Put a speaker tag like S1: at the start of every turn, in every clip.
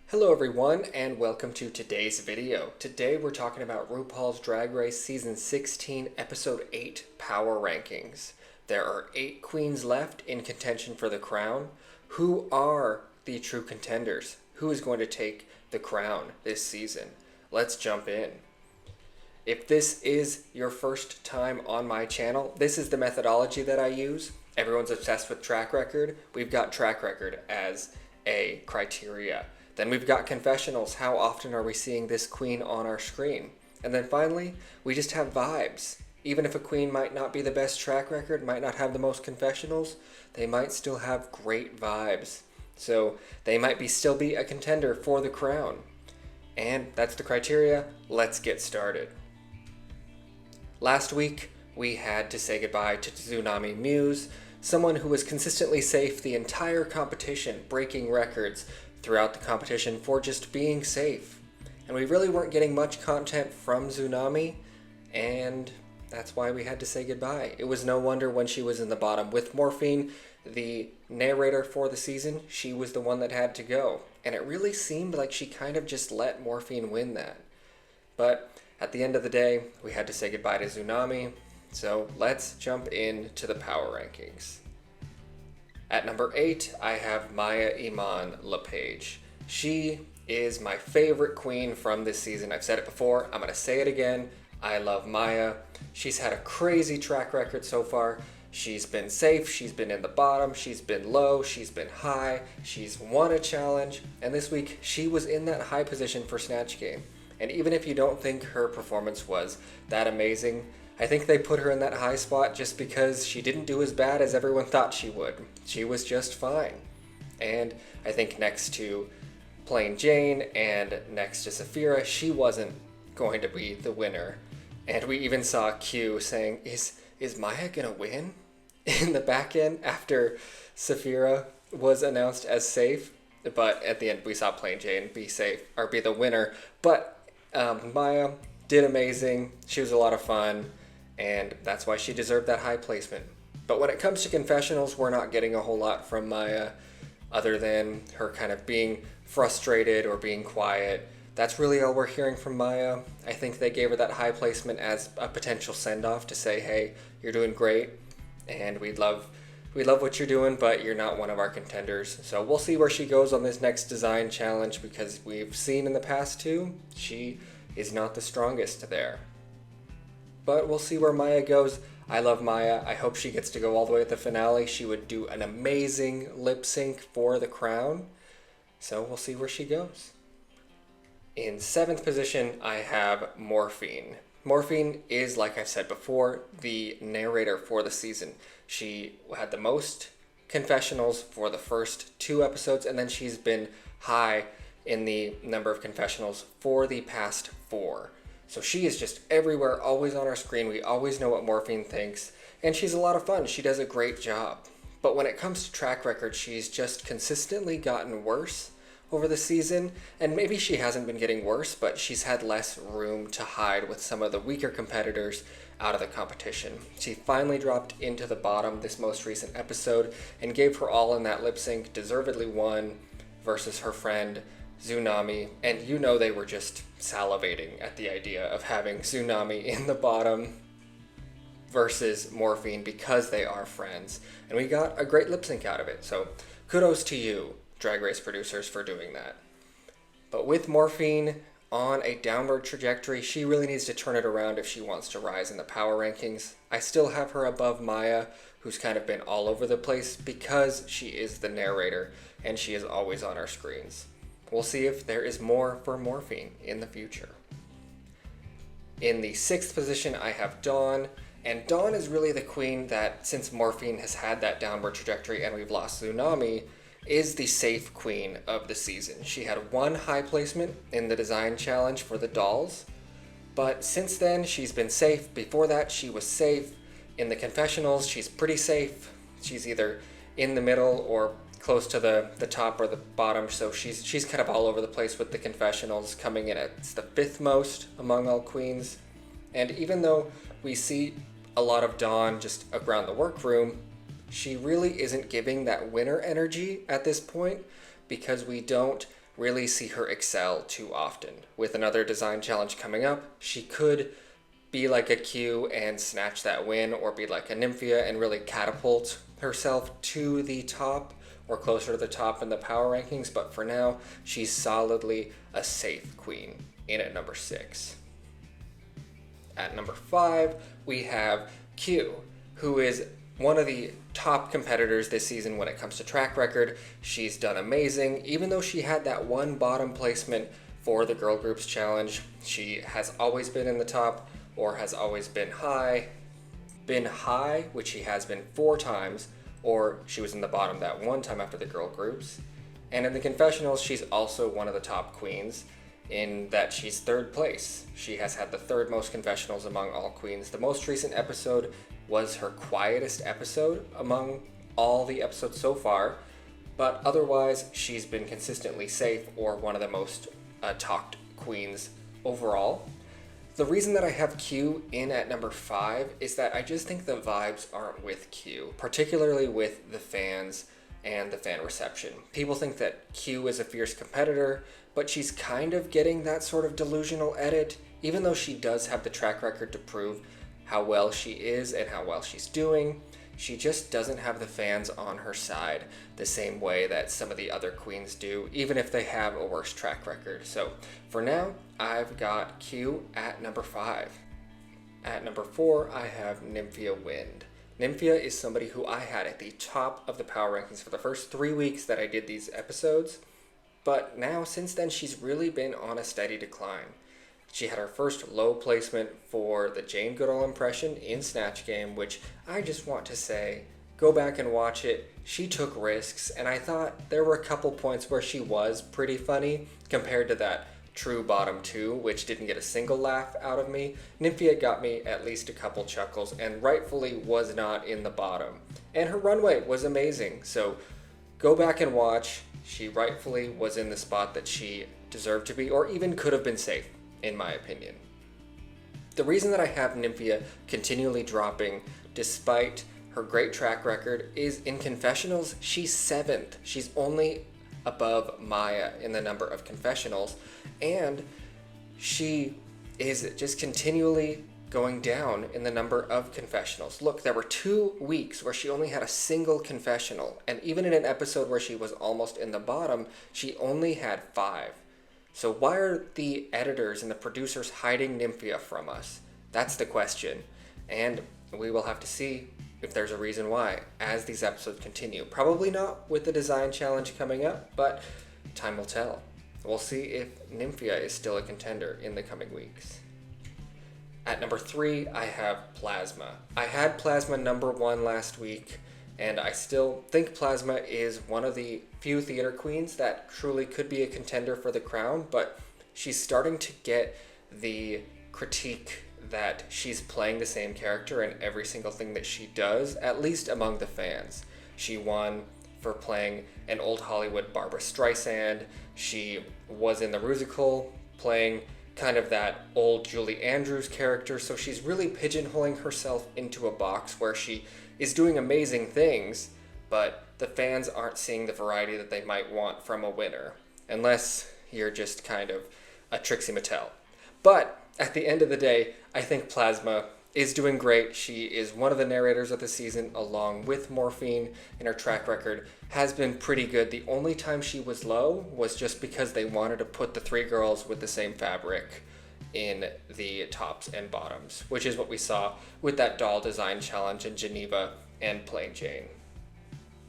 S1: Hello everyone and welcome to today's video. Today we're talking about RuPaul's Drag Race Season 16 Episode 8 Power Rankings. There are 8 queens left in contention for the crown. Who are the true contenders? Who is going to take the crown this season? Let's jump in. If this is your first time on my channel, this is the methodology that I use. Everyone's obsessed with track record. We've got track record as a criteria. Then we've got confessionals. How often are we seeing this queen on our screen? And then finally, we just have vibes. Even if a queen might not be the best track record, might not have the most confessionals, they might still have great vibes. So they might still be a contender for the crown. And that's the criteria. Let's get started. Last week, we had to say goodbye to Tsunami Muse, someone who was consistently safe the entire competition, breaking records throughout the competition for just being safe. And we really weren't getting much content from Tsunami, and that's why we had to say goodbye. It was no wonder when she was in the bottom. With Morphine, the narrator for the season, she was the one that had to go. And it really seemed like she kind of just let Morphine win that. But at the end of the day, we had to say goodbye to Tsunami, so let's jump into the power rankings. At number 8, I have Maya Iman LePage. She is my favorite queen from this season. I've said it before, I'm going to say it again. I love Maya. She's had a crazy track record so far. She's been safe, she's been in the bottom, she's been low, she's been high, she's won a challenge, and this week she was in that high position for Snatch Game. And even if you don't think her performance was that amazing, I think they put her in that high spot just because she didn't do as bad as everyone thought she would. She was just fine. And I think next to Plain Jane and next to Sapphira, she wasn't going to be the winner. And we even saw Q saying, is Maya gonna win? In the back end after Sapphira was announced as safe. But at the end we saw Plain Jane be the winner. But Maya did amazing. She was a lot of fun, and that's why she deserved that high placement. But when it comes to confessionals, we're not getting a whole lot from Maya other than her kind of being frustrated or being quiet. That's really all we're hearing from Maya. I think they gave her that high placement as a potential send-off to say, hey, you're doing great, and we love what you're doing, but you're not one of our contenders. So we'll see where she goes on this next design challenge, because we've seen in the past too, she is not the strongest there. But we'll see where Maya goes. I love Maya. I hope she gets to go all the way to the finale. She would do an amazing lip sync for the crown. So we'll see where she goes. In 7th position, I have Morphine. Morphine is, like I've said before, the narrator for the season. She had the most confessionals for the first 2 episodes, and then she's been high in the number of confessionals for the past 4. So she is just everywhere, always on our screen. We always know what Morphine thinks, and she's a lot of fun. She does a great job. But when it comes to track record, she's just consistently gotten worse over the season, and maybe she hasn't been getting worse, but she's had less room to hide with some of the weaker competitors out of the competition. She finally dropped into the bottom this most recent episode and gave her all in that lip sync, deservedly won versus her friend Tsunami, and you know they were just salivating at the idea of having Tsunami in the bottom versus Morphine because they are friends, and we got a great lip sync out of it, so kudos to you, Drag Race producers, for doing that. But with Morphine on a downward trajectory, she really needs to turn it around if she wants to rise in the power rankings. I still have her above Maya, who's kind of been all over the place because she is the narrator and she is always on our screens. We'll see if there is more for Morphine in the future. In the 6th position, I have Dawn, and Dawn is really the queen that, since Morphine has had that downward trajectory and we've lost Tsunami, is the safe queen of the season. She had 1 high placement in the design challenge for the dolls, but since then she's been safe. Before that she was safe. In the confessionals she's pretty safe. She's either in the middle or close to the top or the bottom, so she's kind of all over the place with the confessionals, coming in at the 5th most among all queens. And even though we see a lot of Dawn just around the workroom, she really isn't giving that winner energy at this point, because we don't really see her excel too often. With another design challenge coming up, she could be like a Q and snatch that win, or be like a Nymphia and really catapult herself to the top or closer to the top in the power rankings. But for now, she's solidly a safe queen in at number 6. At number 5, we have Q, who is one of the top competitors this season when it comes to track record. She's done amazing. Even though she had that one bottom placement for the Girl Groups Challenge, she has always been in the top, or has always been high, which she has been 4 times, or she was in the bottom that one time after the Girl Groups. And in the confessionals, she's also one of the top queens, in that she's 3rd place. She has had the 3rd most confessionals among all queens. The most recent episode was her quietest episode among all the episodes so far, but otherwise she's been consistently safe, or one of the most talked queens overall. The reason that I have Q in at number 5 is that I just think the vibes aren't with Q, particularly with the fans and the fan reception. People think that Q is a fierce competitor, but she's kind of getting that sort of delusional edit, even though she does have the track record to prove how well she is and how well she's doing. She just doesn't have the fans on her side the same way that some of the other queens do, even if they have a worse track record. So for now, I've got Q at number 5. At number 4, I have Nymphia Wind. Nymphia is somebody who I had at the top of the power rankings for the first 3 weeks that I did these episodes, but now since then she's really been on a steady decline. She had her first low placement for the Jane Goodall impression in Snatch Game, which I just want to say, go back and watch it. She took risks, and I thought there were a couple points where she was pretty funny compared to that true bottom 2, which didn't get a single laugh out of me. Nymphia got me at least a couple chuckles, and rightfully was not in the bottom. And her runway was amazing, so go back and watch. She rightfully was in the spot that she deserved to be, or even could have been safe, in my opinion. The reason that I have Nymphia continually dropping despite her great track record is in confessionals, she's 7th. She's only above Maya in the number of confessionals, and she is just continually going down in the number of confessionals. Look, there were 2 weeks where she only had a single confessional, and even in an episode where she was almost in the bottom, she only had 5. So why are the editors and the producers hiding Nymphia from us? That's the question. And we will have to see if there's a reason why as these episodes continue. Probably not with the design challenge coming up, but time will tell. We'll see if Nymphia is still a contender in the coming weeks. At number 3, I have Plasma. I had Plasma number 1 last week, and I still think Plasma is one of the few theater queens that truly could be a contender for the crown, but she's starting to get the critique that she's playing the same character in every single thing that she does, at least among the fans. She won for playing an old Hollywood Barbra Streisand. She was in the Rusical playing kind of that old Julie Andrews character, so she's really pigeonholing herself into a box where she is doing amazing things, but the fans aren't seeing the variety that they might want from a winner, unless you're just kind of a Trixie Mattel. But at the end of the day, I think Plasma is doing great. She is one of the narrators of the season, along with Morphine, and her track record has been pretty good. The only time she was low was just because they wanted to put the 3 girls with the same fabric in the tops and bottoms, which is what we saw with that doll design challenge in Geneva and Plain Jane.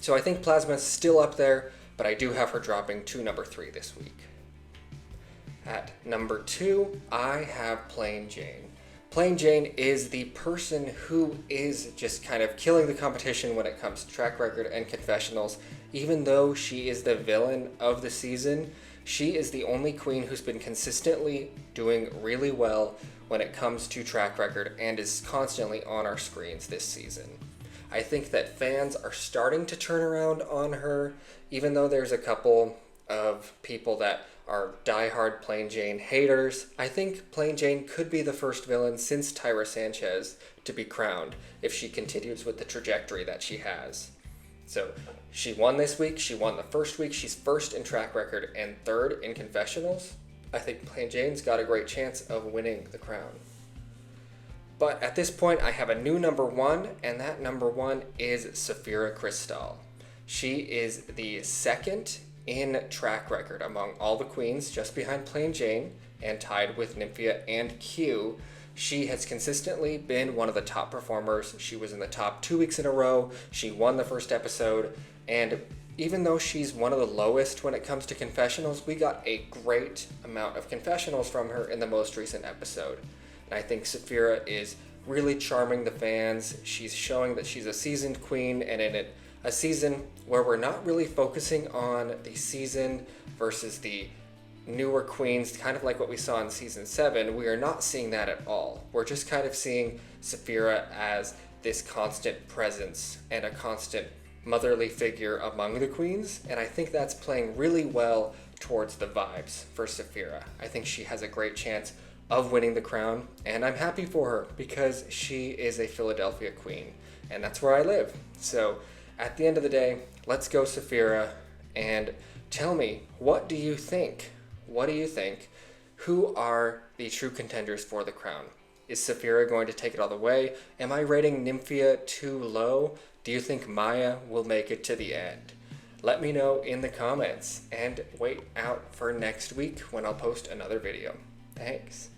S1: So I think Plasma's still up there, but I do have her dropping to number 3 this week. At number 2, I have Plain Jane. Plain Jane is the person who is just kind of killing the competition when it comes to track record and confessionals. Even though she is the villain of the season, she is the only queen who's been consistently doing really well when it comes to track record and is constantly on our screens this season. I think that fans are starting to turn around on her, even though there's a couple of people that are diehard Plain Jane haters. I think Plain Jane could be the first villain since Tyra Sanchez to be crowned if she continues with the trajectory that she has. So she won this week. She won the first week. She's first in track record and third in confessionals. I think Plain Jane's got a great chance of winning the crown. But at this point, I have a new number one, and that number one is Safira Cristal. She is the second in track record among all the queens, just behind Plain Jane, and tied with Nymphia and Q. She has consistently been one of the top performers. She was in the top 2 weeks in a row. She won the first episode. And even though she's one of the lowest when it comes to confessionals, we got a great amount of confessionals from her in the most recent episode. And I think Safira is really charming the fans. She's showing that she's a seasoned queen, and in a season where we're not really focusing on the season versus the newer queens, kind of like what we saw in season 7, we are not seeing that at all. We're just kind of seeing Safira as this constant presence and a constant motherly figure among the queens, and I think that's playing really well towards the vibes for Safira. I think she has a great chance of winning the crown, and I'm happy for her because she is a Philadelphia queen, and that's where I live. So at the end of the day, let's go Safira, and tell me, what do you think? What do you think? Who are the true contenders for the crown? Is Safira going to take it all the way? Am I rating Nymphia too low? Do you think Maya will make it to the end? Let me know in the comments, and wait out for next week when I'll post another video. Thanks.